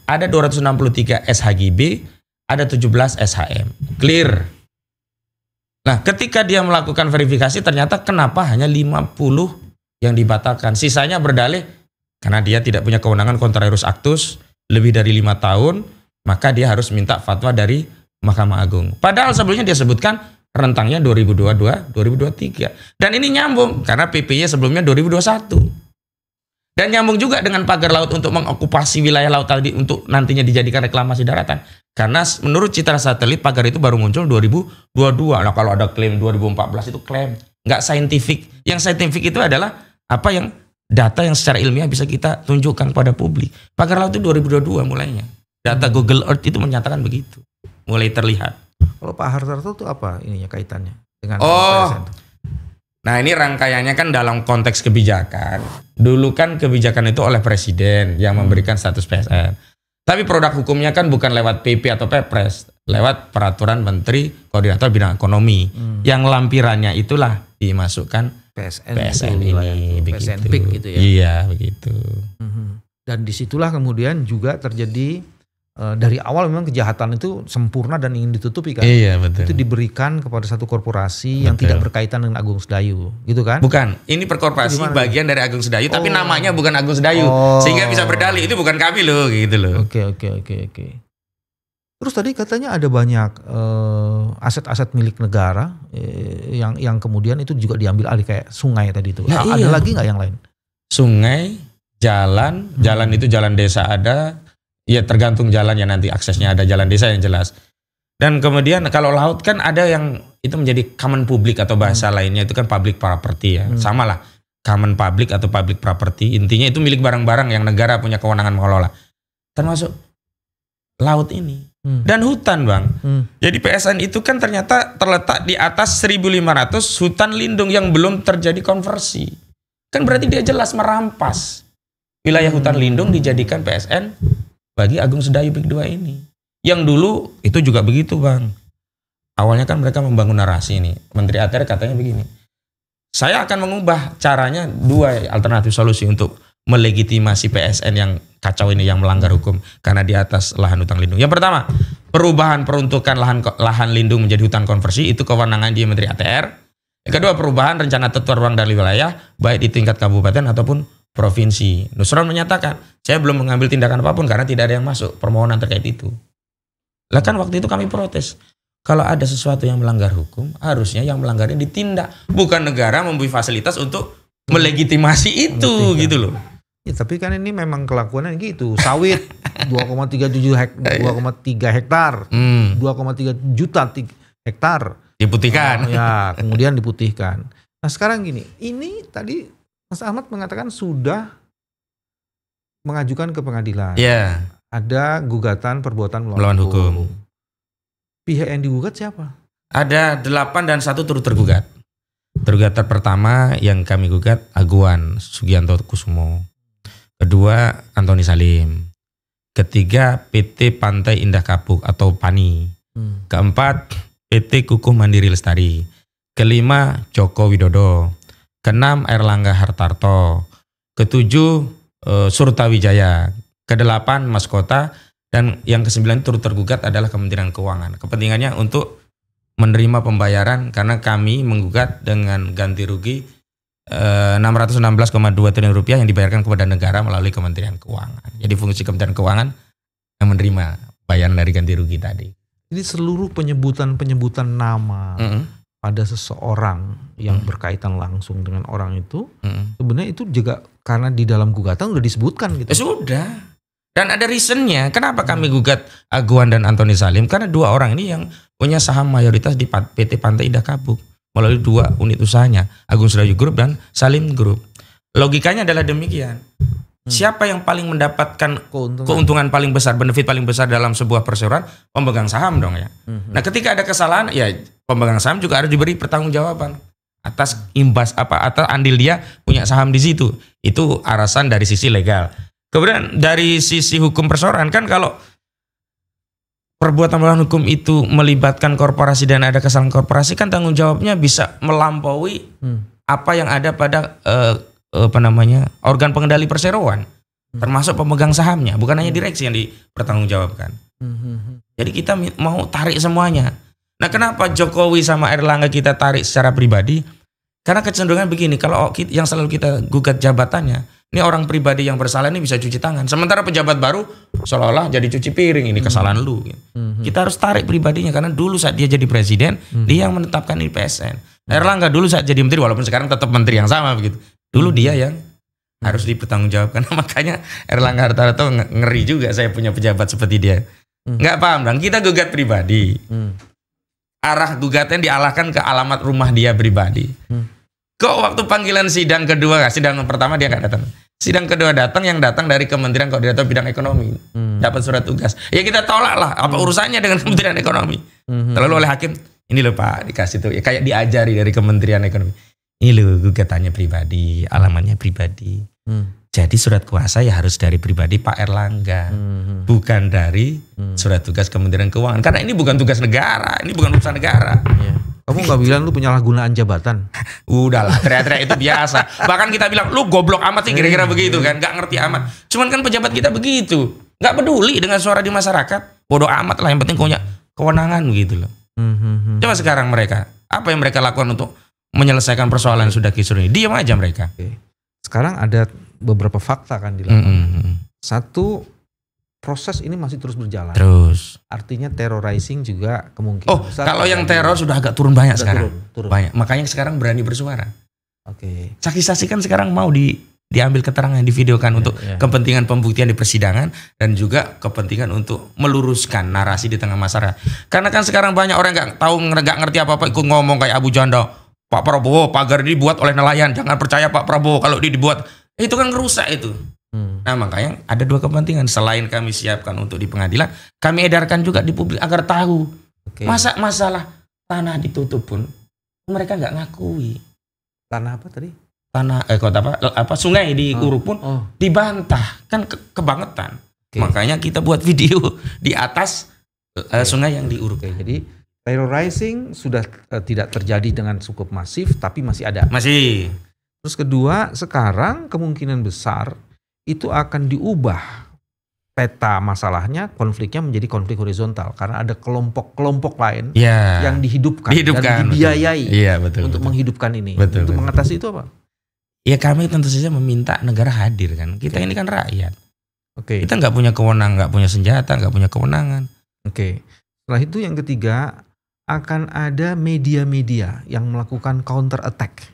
Ada 263 SHGB, ada 17 SHM. Clear. Nah, ketika dia melakukan verifikasi ternyata kenapa hanya 50 yang dibatalkan. Sisanya berdalih karena dia tidak punya kewenangan contrarius actus lebih dari 5 tahun, maka dia harus minta fatwa dari Mahkamah Agung. Padahal sebelumnya dia sebutkan rentangnya 2022-2023. Dan ini nyambung karena PP-nya sebelumnya 2021. Dan nyambung juga dengan pagar laut untuk mengokupasi wilayah laut tadi untuk nantinya dijadikan reklamasi daratan. Karena menurut citra satelit pagar itu baru muncul 2022. Nah kalau ada klaim 2014 itu klaim. Nggak saintifik. Yang saintifik itu adalah apa yang data yang secara ilmiah bisa kita tunjukkan pada publik. Pagar laut itu 2022 mulainya. Data Google Earth itu menyatakan begitu. Mulai terlihat. Kalau Pak Hartarto itu apa ininya kaitannya dengan Nah ini rangkaiannya kan dalam konteks kebijakan. Dulu kan kebijakan itu oleh presiden yang memberikan status PSN. Tapi produk hukumnya kan bukan lewat PP atau Perpres, lewat peraturan Menteri Koordinator Bidang Ekonomi. Yang lampirannya itulah dimasukkan PSN ini begitu. PSN PIK itu ya. Iya begitu. Dan disitulah kemudian juga terjadi dari awal memang kejahatan itu sempurna dan ingin ditutupi kan. Iya betul. Itu diberikan kepada satu korporasi yang tidak berkaitan dengan Agung Sedayu, gitu kan? Bukan, ini perkorporasi bagian dari Agung Sedayu, tapi namanya bukan Agung Sedayu, sehingga bisa berdalih itu bukan kami loh, gitu loh. Oke. Terus tadi katanya ada banyak aset-aset milik negara yang kemudian itu juga diambil alih kayak sungai tadi itu. Nah, ada lagi nggak yang lain? Sungai, jalan itu jalan desa ada, ya tergantung jalannya nanti aksesnya ada jalan desa yang jelas. Dan kemudian kalau laut kan ada yang itu menjadi common public atau bahasa lainnya itu kan public property ya. Sama lah, common public atau public property. Intinya itu milik barang-barang yang negara punya kewenangan mengelola. Termasuk laut ini. Dan hutan, Bang. Jadi PSN itu kan ternyata terletak di atas 1.500 hutan lindung yang belum terjadi konversi. Kan berarti dia jelas merampas wilayah hutan lindung dijadikan PSN bagi Agung Sedayu Big 2 ini. Yang dulu itu juga begitu, Bang. Awalnya kan mereka membangun narasi ini. Menteri ATR katanya begini. Saya akan mengubah caranya 2 alternatif solusi untuk melegitimasi PSN yang kacau ini yang melanggar hukum karena di atas lahan hutan lindung. Yang pertama, perubahan peruntukan lahan lindung menjadi hutan konversi itu kewenangan di Menteri ATR. Yang kedua, perubahan rencana tata ruang dan wilayah baik di tingkat kabupaten ataupun provinsi. Nusron menyatakan, saya belum mengambil tindakan apapun karena tidak ada yang masuk permohonan terkait itu. Lah kan waktu itu kami protes. Kalau ada sesuatu yang melanggar hukum, harusnya yang melanggarnya ditindak. Bukan negara memberi fasilitas untuk melegitimasi itu gitu loh. Ya, tapi kan ini memang kelakuannya gitu. Sawit 2,3 hektar, 2,3 juta hektar diputihkan. Ya, kemudian diputihkan. Nah sekarang gini, ini tadi Mas Ahmad mengatakan sudah mengajukan ke pengadilan. Iya. Ada gugatan perbuatan melawan hukum. Pihak yang digugat siapa? Ada 8 dan 1 turut tergugat. Tergugat pertama yang kami gugat Aguan Sugianto Kusumo. Kedua Antoni Salim. Ketiga PT Pantai Indah Kapuk atau PANI. Keempat PT Kukuh Mandiri Lestari. Kelima Joko Widodo. Keenam Erlangga Hartarto. Ketujuh Surta Wijaya. Kedelapan Mas Kota. Dan yang ke-9 turut tergugat adalah Kementerian Keuangan. Kepentingannya untuk menerima pembayaran karena kami menggugat dengan ganti rugi 616,2 triliun rupiah yang dibayarkan kepada negara melalui Kementerian Keuangan. Jadi fungsi Kementerian Keuangan yang menerima bayaran dari ganti rugi tadi. Jadi seluruh penyebutan nama pada seseorang yang berkaitan langsung dengan orang itu, sebenarnya itu juga karena di dalam gugatan udah disebutkan gitu. Sudah. Dan ada reasonnya. Kenapa kami gugat Aguan dan Antoni Salim? Karena 2 orang ini yang punya saham mayoritas di PT Pantai Indah Kapuk melalui 2 unit usahanya, Agung Sedayu Group dan Salim Group. Logikanya adalah demikian. Siapa yang paling mendapatkan keuntungan paling besar, benefit paling besar dalam sebuah perseroan? Pemegang saham dong ya. Nah, ketika ada kesalahan, ya pemegang saham juga harus diberi pertanggungjawaban atas imbas atas andil dia punya saham di situ. Itu alasan dari sisi legal. Kemudian dari sisi hukum perseroan kan kalau perbuatan melawan hukum itu melibatkan korporasi dan ada kesalahan korporasi kan tanggung jawabnya bisa melampaui apa yang ada pada organ pengendali perseroan termasuk pemegang sahamnya, bukan hanya direksi yang dipertanggungjawabkan. Jadi kita mau tarik semuanya. Nah, kenapa Jokowi sama Erlangga kita tarik secara pribadi? Karena kecenderungan begini, kalau yang selalu kita gugat jabatannya, ini orang pribadi yang bersalah ini bisa cuci tangan. Sementara pejabat baru seolah-olah jadi cuci piring, ini kesalahan lu. Kita harus tarik pribadinya karena dulu saat dia jadi presiden, dia yang menetapkan ini PSN. Erlangga dulu saat jadi menteri, walaupun sekarang tetap menteri yang sama begitu. Dulu dia yang harus dipertanggungjawabkan. Makanya Erlangga Hartarto ngeri juga saya punya pejabat seperti dia. Nggak paham dong, kita gugat pribadi. Arah gugatan dialahkan ke alamat rumah dia pribadi. Kok waktu panggilan sidang kedua, sidang pertama dia nggak datang. Sidang kedua datang, yang datang dari Kementerian Koordinator Bidang Ekonomi. Dapat surat tugas. Ya kita tolak lah, apa urusannya dengan Kementerian Ekonomi. Lalu oleh hakim, ini loh Pak, dikasih tuh, ya kayak diajari dari Kementerian Ekonomi. Ini loh gugatannya pribadi, alamatnya pribadi. Jadi surat kuasa ya harus dari pribadi Pak Erlangga, bukan dari surat tugas Kementerian Keuangan. Karena ini bukan tugas negara, ini bukan urusan negara. Kamu nggak bilang lu penyalahgunaan jabatan? Udahlah, teriak-teriak itu biasa. Bahkan kita bilang, lu goblok amat sih kira-kira begitu kan. Nggak ngerti amat. Cuman kan pejabat kita begitu. Nggak peduli dengan suara di masyarakat. Bodoh amat lah, yang penting punya kewenangan begitu loh. Coba sekarang mereka, apa yang mereka lakukan untuk menyelesaikan persoalan yang sudah kisruh ini? Diam aja mereka. Sekarang ada beberapa fakta kan di lapangan. Satu, proses ini masih terus berjalan. Terus. Artinya terrorizing juga kemungkinan. Oh, kalau yang teror sudah agak turun banyak sekarang. Turun. Banyak. Makanya sekarang berani bersuara. Saksi-saksi kan sekarang mau diambil keterangan, divideokan untuk ya. kepentingan pembuktian di persidangan dan juga kepentingan untuk meluruskan narasi di tengah masyarakat. Karena kan sekarang banyak orang nggak tahu, nggak ngerti apa-apa, ikut ngomong kayak Abu Janda, Pak Prabowo pagar dibuat oleh nelayan, jangan percaya Pak Prabowo kalau dibuat, itu kan ngerusak itu. Nah makanya ada dua kepentingan, selain kami siapkan untuk di pengadilan, kami edarkan juga di publik agar tahu. Masa masalah tanah ditutup pun mereka nggak ngakui. Tanah apa tadi? Tanah sungai di Uruk pun dibantah, kan kebangetan. Makanya kita buat video di atas sungai yang di Uruk. Jadi terrorizing sudah tidak terjadi dengan cukup masif, tapi masih ada. Masih. Terus kedua, sekarang kemungkinan besar itu akan diubah peta masalahnya, konfliknya menjadi konflik horizontal karena ada kelompok-kelompok lain yang dihidupkan dan dibiayai untuk menghidupkan ini. Untuk mengatasi itu apa? Ya kami tentu saja meminta negara hadir kan. Kita ini kan rakyat. Kita nggak punya kewenangan, nggak punya senjata, nggak punya kewenangan. Setelah itu yang ketiga, akan ada media-media yang melakukan counter attack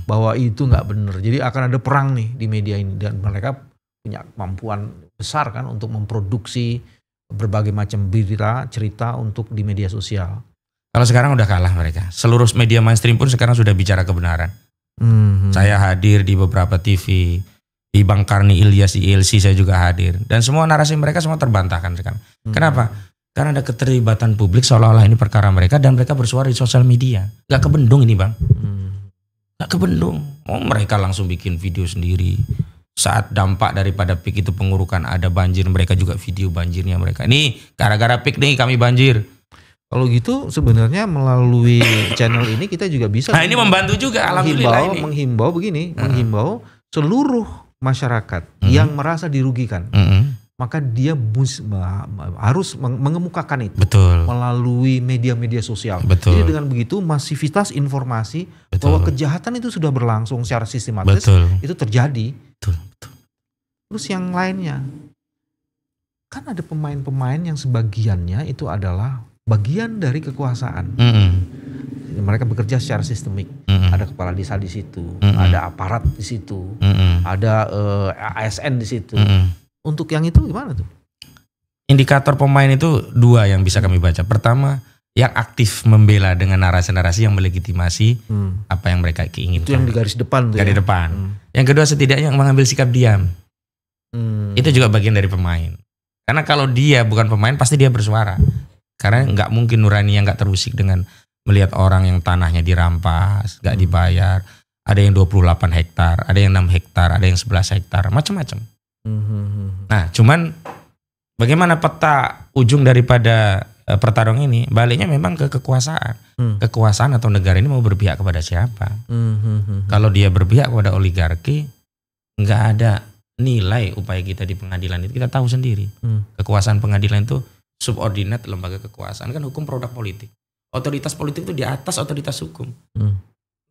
bahwa itu nggak benar. Jadi akan ada perang nih di media ini dan mereka punya kemampuan besar kan untuk memproduksi berbagai macam berita, cerita untuk di media sosial. Kalau sekarang udah kalah mereka. Seluruh media mainstream pun sekarang sudah bicara kebenaran. Saya hadir di beberapa TV, di Bang Karni Ilyas, di ILC saya juga hadir. Dan semua narasi mereka semua terbantahkan sekarang. Kenapa? Karena ada keterlibatan publik seolah-olah ini perkara mereka dan mereka bersuara di sosial media. Gak kebendung ini Bang. Gak kebendung. Mereka langsung bikin video sendiri. Saat dampak daripada PIK itu pengurukan ada banjir, mereka juga video banjirnya mereka. Ini gara-gara PIK nih kami banjir. Kalau gitu sebenarnya melalui channel ini kita juga bisa. Nah ini membantu juga alhamdulillah ini. Menghimbau seluruh masyarakat yang merasa dirugikan. Maka dia harus mengemukakan itu melalui media-media sosial. Jadi dengan begitu masivitas informasi bahwa kejahatan itu sudah berlangsung secara sistematis itu terjadi. Terus yang lainnya, kan ada pemain-pemain yang sebagiannya itu adalah bagian dari kekuasaan. Mereka bekerja secara sistemik. Ada kepala desa di situ, ada aparat di situ, ada ASN di situ. Untuk yang itu gimana tuh? Indikator pemain itu dua yang bisa kami baca. Pertama, yang aktif membela dengan narasi-narasi yang melegitimasi apa yang mereka inginkan. Itu yang di garis depan tuh. Garis depan. Yang kedua setidaknya mengambil sikap diam. Itu juga bagian dari pemain. Karena kalau dia bukan pemain pasti dia bersuara. Karena nggak mungkin nurani yang nggak terusik dengan melihat orang yang tanahnya dirampas, nggak dibayar. Ada yang 28 hektar, ada yang 6 hektar, ada yang 11 hektar, macam-macam. Nah, cuman bagaimana peta ujung daripada pertarungan ini? Baliknya memang ke kekuasaan. Kekuasaan atau negara ini mau berpihak kepada siapa? Kalau dia berpihak kepada oligarki, nggak ada nilai upaya kita di pengadilan itu. Kita tahu sendiri. Kekuasaan pengadilan itu subordinat lembaga kekuasaan. Kan hukum produk politik. Otoritas politik itu di atas otoritas hukum.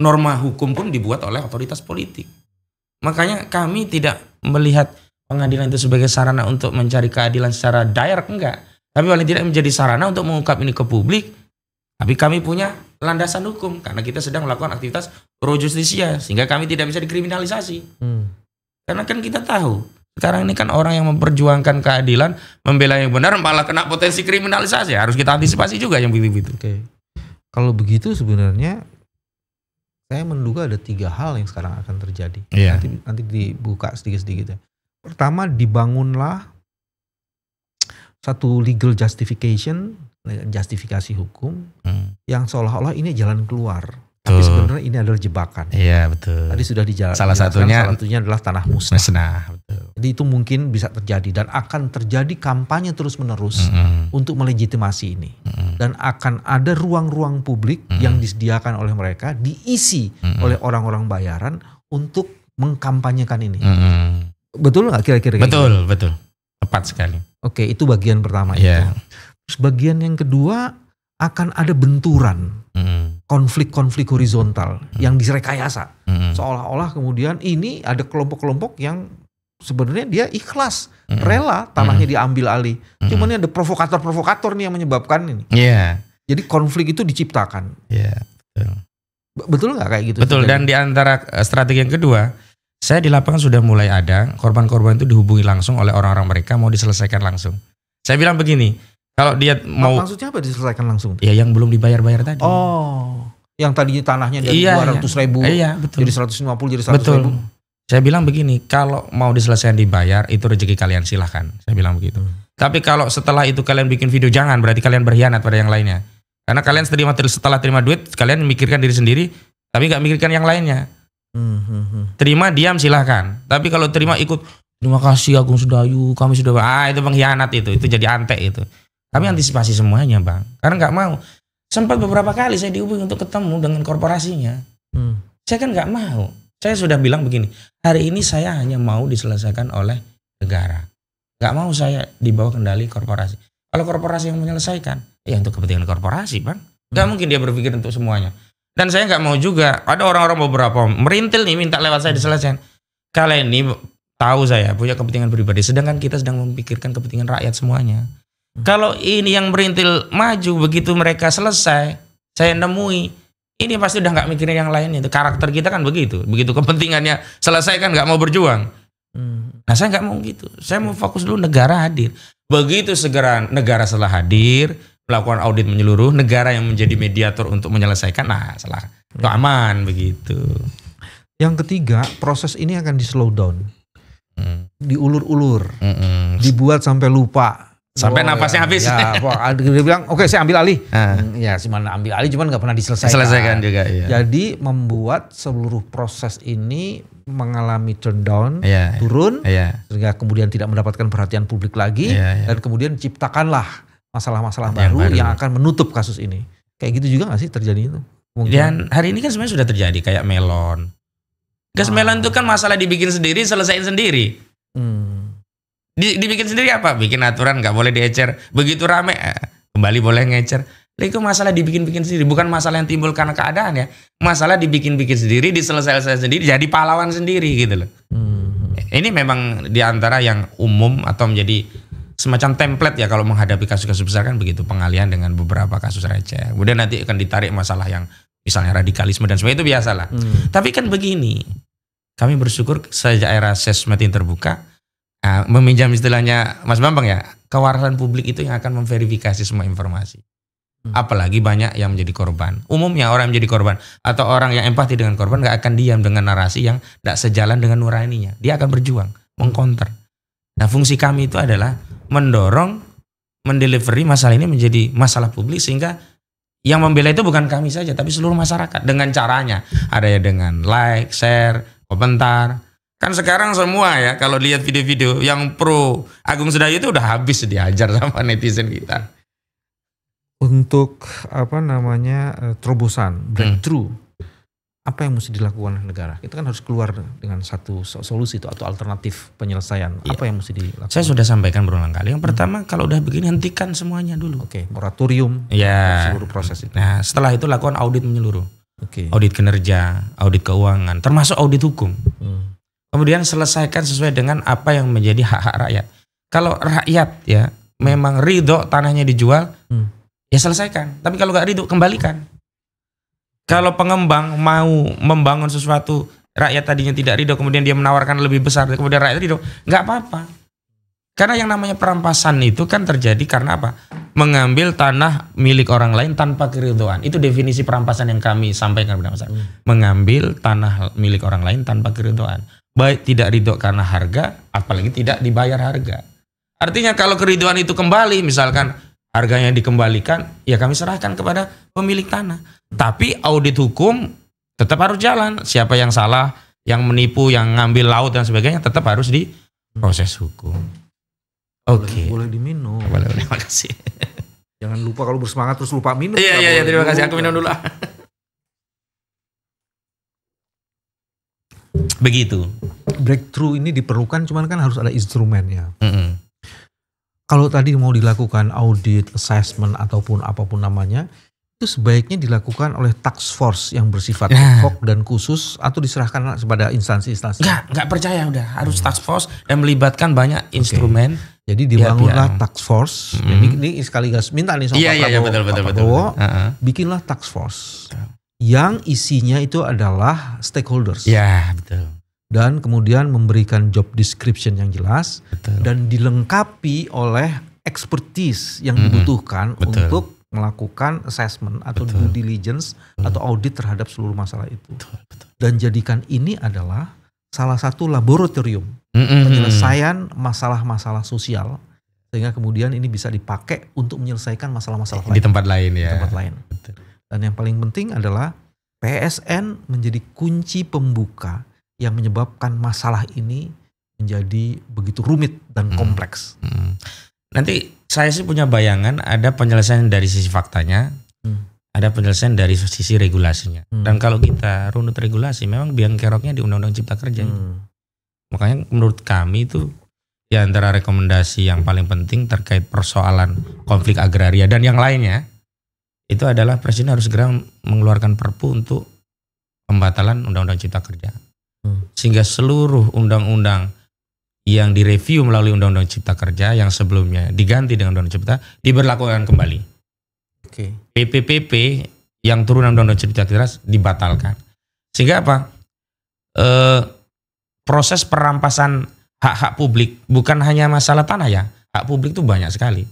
Norma hukum pun dibuat oleh otoritas politik. Makanya kami tidak melihat pengadilan itu sebagai sarana untuk mencari keadilan secara direct, enggak. Tapi paling tidak menjadi sarana untuk mengungkap ini ke publik. Tapi kami punya landasan hukum karena kita sedang melakukan aktivitas pro justisia sehingga kami tidak bisa dikriminalisasi. Karena kan kita tahu sekarang ini kan orang yang memperjuangkan keadilan, membela yang benar malah kena potensi kriminalisasi. Harus kita antisipasi juga yang begitu-begitu. Kalau begitu sebenarnya saya menduga ada 3 hal yang sekarang akan terjadi. Nanti dibuka sedikit-sedikit ya. Pertama, dibangunlah satu legal justification hukum yang seolah-olah ini jalan keluar. Tapi sebenarnya ini adalah jebakan. Iya, betul. Tadi sudah dijelaskan. Salah satunya adalah tanah musnah. Betul. Jadi itu mungkin bisa terjadi dan akan terjadi kampanye terus-menerus untuk melegitimasi ini. Dan akan ada ruang-ruang publik yang disediakan oleh mereka, diisi oleh orang-orang bayaran untuk mengkampanyekan ini. Betul nggak kira-kira? Betul. Tepat sekali. Oke, itu bagian pertama itu. Terus bagian yang kedua akan ada benturan. Konflik-konflik horizontal yang direkayasa. Seolah-olah kemudian ini ada kelompok-kelompok yang sebenarnya dia ikhlas, rela tanahnya diambil alih. Cuman ini ada provokator-provokator nih yang menyebabkan ini. Jadi konflik itu diciptakan. Betul. Betul nggak kayak gitu? Betul. Dan di antara strategi yang kedua, Saya di lapangan sudah mulai ada korban-korban itu dihubungi langsung oleh orang-orang mereka mau diselesaikan langsung. Saya bilang begini, kalau dia mau maksudnya apa diselesaikan langsung? Ya yang belum dibayar-bayar tadi. Oh, yang tadinya tanahnya dari 200.000 betul. jadi 150 jadi 100.000. Betul. Saya bilang begini, kalau mau diselesaikan dibayar itu rezeki kalian, silahkan. Saya bilang begitu. Tapi kalau setelah itu kalian bikin video, jangan, berarti kalian berkhianat pada yang lainnya. Karena kalian setelah terima duit, kalian memikirkan diri sendiri, tapi nggak memikirkan yang lainnya. Terima diam silahkan. Tapi kalau terima ikut, terima kasih Agung Sedayu, kami sudah, itu pengkhianat itu jadi antek itu. Kami antisipasi semuanya bang, karena nggak mau. Sempat beberapa kali saya dihubungi untuk ketemu dengan korporasinya. Saya kan nggak mau. Saya sudah bilang begini, hari ini saya hanya mau diselesaikan oleh negara. Nggak mau saya dibawa kendali korporasi. Kalau korporasi yang menyelesaikan, ya untuk kepentingan korporasi bang. Nggak mungkin dia berpikir untuk semuanya. Dan saya nggak mau juga, ada orang-orang beberapa merintil nih minta lewat saya diselesaikan. Kalian ini tahu saya punya kepentingan pribadi, sedangkan kita sedang memikirkan kepentingan rakyat semuanya. Kalau ini yang merintil maju, begitu mereka selesai, saya nemui, ini pasti udah nggak mikirin yang lainnya. Itu karakter kita kan begitu kepentingannya selesai kan nggak mau berjuang. Nah saya nggak mau gitu, saya mau fokus dulu negara hadir. Begitu segera negara setelah hadir, melakukan audit menyeluruh, negara yang menjadi mediator untuk menyelesaikan, nah salah, itu aman begitu. Yang ketiga, proses ini akan di slow down, diulur-ulur, dibuat sampai lupa, sampai napasnya habis. Ya, dia bilang, oke saya ambil alih. Ya, mana ambil alih, cuman nggak pernah diselesaikan juga. Iya. Jadi membuat seluruh proses ini mengalami turn down, turun, sehingga kemudian tidak mendapatkan perhatian publik lagi, dan kemudian ciptakanlah masalah-masalah baru yang akan menutup kasus ini. Kayak gitu juga gak sih terjadi itu? Dan hari ini kan sebenarnya sudah terjadi kayak melon. Gas melon itu kan masalah dibikin sendiri, selesaiin sendiri. Dibikin sendiri apa? Bikin aturan gak boleh diecer. Begitu rame, kembali boleh ngecer. Itu masalah dibikin-bikin sendiri. Bukan masalah yang timbul karena keadaan ya. Masalah dibikin-bikin sendiri, diselesaikan sendiri, jadi pahlawan sendiri gitu loh. Ini memang diantara yang umum atau menjadi semacam template ya kalau menghadapi kasus-kasus besar kan begitu, pengalihan dengan beberapa kasus receh. Kemudian nanti akan ditarik masalah yang misalnya radikalisme dan sebagainya, itu biasalah. Tapi kan begini, kami bersyukur sejak era sesmetin terbuka, meminjam istilahnya Mas Bambang ya, kewarasan publik itu yang akan memverifikasi semua informasi. Apalagi banyak yang menjadi korban. Umumnya orang yang menjadi korban atau orang yang empati dengan korban gak akan diam dengan narasi yang gak sejalan dengan nuraninya. Dia akan berjuang, mengcounter. Nah fungsi kami itu adalah mendorong, mendelivery masalah ini menjadi masalah publik sehingga yang membela itu bukan kami saja tapi seluruh masyarakat dengan caranya. Ada ya dengan like, share, komentar. Kan sekarang semua ya kalau lihat video-video yang pro Agung Sedayu itu udah habis diajar sama netizen kita. Untuk terobosan, breakthrough, apa yang mesti dilakukan oleh negara? Kita kan harus keluar dengan satu solusi atau alternatif penyelesaian. Apa yang mesti dilakukan? Saya sudah sampaikan berulang kali. Yang pertama, kalau udah begini hentikan semuanya dulu. Moratorium seluruh proses itu. Nah, setelah itu lakukan audit menyeluruh. Audit kinerja, audit keuangan, termasuk audit hukum. Kemudian selesaikan sesuai dengan apa yang menjadi hak-hak rakyat. Kalau rakyat ya memang ridho tanahnya dijual, ya selesaikan. Tapi kalau nggak ridho, kembalikan. Kalau pengembang mau membangun sesuatu, rakyat tadinya tidak ridho, kemudian dia menawarkan lebih besar, kemudian rakyat ridho, nggak apa-apa. Karena yang namanya perampasan itu kan terjadi karena apa? Mengambil tanah milik orang lain tanpa keridhoan. Itu definisi perampasan yang kami sampaikan kepada masyarakat. Mengambil tanah milik orang lain tanpa keridhoan. Baik tidak ridho karena harga, apalagi tidak dibayar harga. Artinya kalau keridhoan itu kembali, misalkan harganya dikembalikan, ya kami serahkan kepada pemilik tanah. Tapi audit hukum tetap harus jalan. Siapa yang salah, yang menipu, yang ngambil laut dan sebagainya tetap harus diproses hukum. Oke. Boleh diminum. Boleh, terima kasih. Jangan lupa kalau bersemangat terus lupa minum. Iya, terima kasih. Aku minum dulu. Begitu. Breakthrough ini diperlukan, cuman kan harus ada instrumennya. Kalau tadi mau dilakukan audit, assessment ataupun apapun namanya, itu sebaiknya dilakukan oleh task force yang bersifat ad hoc dan khusus atau diserahkan kepada instansi-instansi. Enggak percaya udah harus task force dan melibatkan banyak instrumen. Jadi dibangunlah task force. Ini sekaligus minta nih sama Pak Prabowo, bikinlah task force yang isinya itu adalah stakeholders. Ya betul. dan kemudian memberikan job description yang jelas. Betul. Dan dilengkapi oleh expertise yang dibutuhkan untuk melakukan assessment atau due diligence atau audit terhadap seluruh masalah itu. Dan jadikan ini adalah salah satu laboratorium penyelesaian masalah-masalah sosial, sehingga kemudian ini bisa dipakai untuk menyelesaikan masalah-masalah lain di tempat lain ya. di tempat lain. Dan yang paling penting adalah PSN menjadi kunci pembuka yang menyebabkan masalah ini menjadi begitu rumit dan kompleks. Nanti saya sih punya bayangan ada penyelesaian dari sisi faktanya, ada penyelesaian dari sisi regulasinya. Dan kalau kita runut regulasi, memang biang keroknya di Undang-Undang Cipta Kerja. Makanya menurut kami itu di antara rekomendasi yang paling penting terkait persoalan konflik agraria dan yang lainnya, itu adalah Presiden harus segera mengeluarkan Perpu untuk pembatalan Undang-Undang Cipta Kerja. Sehingga seluruh undang-undang yang direview melalui Undang-Undang Cipta Kerja yang sebelumnya diganti dengan Undang-Undang Cipta diberlakukan kembali. PP yang turunan Undang-Undang Cipta Kerja dibatalkan. Sehingga apa? Proses perampasan hak-hak publik bukan hanya masalah tanah ya. Hak publik itu banyak sekali.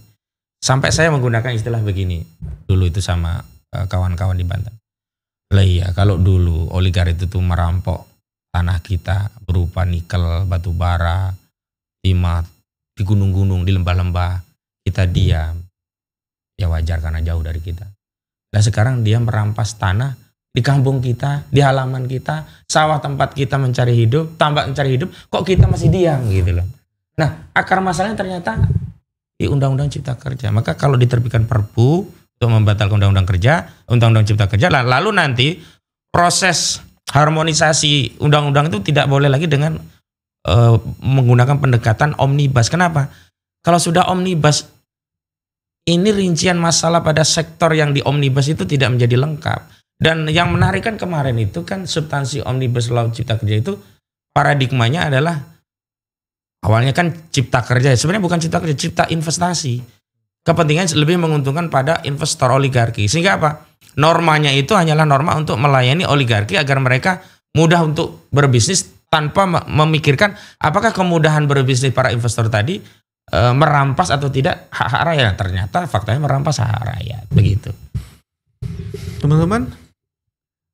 Sampai saya menggunakan istilah begini dulu itu sama kawan-kawan di Banten. Lah iya, kalau dulu oligarki itu tuh merampok tanah kita berupa nikel, batu bara, timah, di gunung-gunung, di lembah-lembah, kita diam. Ya wajar karena jauh dari kita. Nah sekarang dia merampas tanah di kampung kita, di halaman kita, sawah tempat kita mencari hidup, tambak mencari hidup, kok kita masih diam gitu loh. Nah akar masalahnya ternyata di Undang-Undang Cipta Kerja. Maka kalau diterbitkan Perpu untuk membatalkan Undang-Undang Cipta Kerja, lalu nanti proses harmonisasi undang-undang itu tidak boleh lagi dengan menggunakan pendekatan omnibus. Kenapa? Kalau sudah omnibus, ini rincian masalah pada sektor yang di omnibus itu tidak menjadi lengkap. Dan yang menarik kan kemarin itu kan substansi omnibus law Cipta Kerja itu paradigmanya adalah awalnya kan Cipta Kerja, sebenarnya bukan Cipta Kerja, Cipta Investasi. Kepentingan lebih menguntungkan pada investor oligarki. Sehingga apa? Normanya itu hanyalah norma untuk melayani oligarki agar mereka mudah untuk berbisnis tanpa memikirkan apakah kemudahan berbisnis para investor tadi merampas atau tidak hak-hak rakyat. Ternyata faktanya merampas hak rakyat. Begitu. Teman-teman,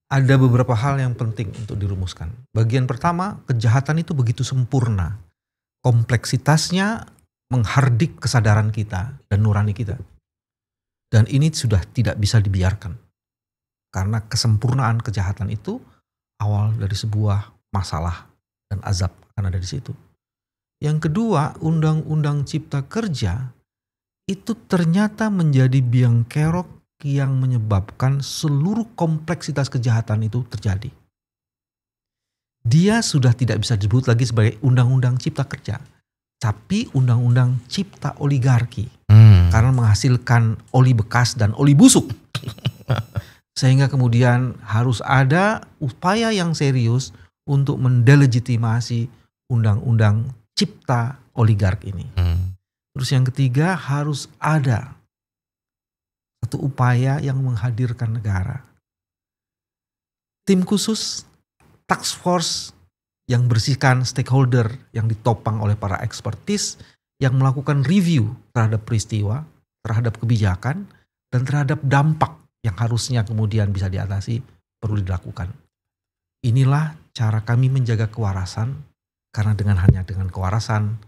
ada beberapa hal yang penting untuk dirumuskan. Bagian pertama, kejahatan itu begitu sempurna. Kompleksitasnya menghardik kesadaran kita dan nurani kita. Dan ini sudah tidak bisa dibiarkan. Karena kesempurnaan kejahatan itu awal dari sebuah masalah dan azab akan ada di situ. Yang kedua, Undang-Undang Cipta Kerja itu ternyata menjadi biang kerok yang menyebabkan seluruh kompleksitas kejahatan itu terjadi. Dia sudah tidak bisa disebut lagi sebagai Undang-Undang Cipta Kerja, tapi Undang-Undang Cipta Oligarki. Karena menghasilkan oli bekas dan oli busuk. Sehingga kemudian harus ada upaya yang serius untuk mendelegitimasi Undang-Undang Cipta Oligarki ini. Terus yang ketiga, harus ada satu upaya yang menghadirkan negara. Tim khusus, task force yang bersihkan stakeholder yang ditopang oleh para ekspertis yang melakukan review terhadap peristiwa, terhadap kebijakan, dan terhadap dampak yang harusnya kemudian bisa diatasi perlu dilakukan. Inilah cara kami menjaga kewarasan, karena hanya dengan kewarasan,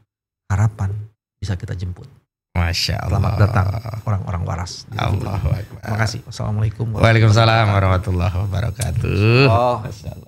harapan bisa kita jemput. Masya Allah. Selamat datang orang-orang waras. Allahu Akbar. Terima kasih. Wassalamualaikum Waalaikumsalam warahmatullahi wabarakatuh. Oh. Masya Allah.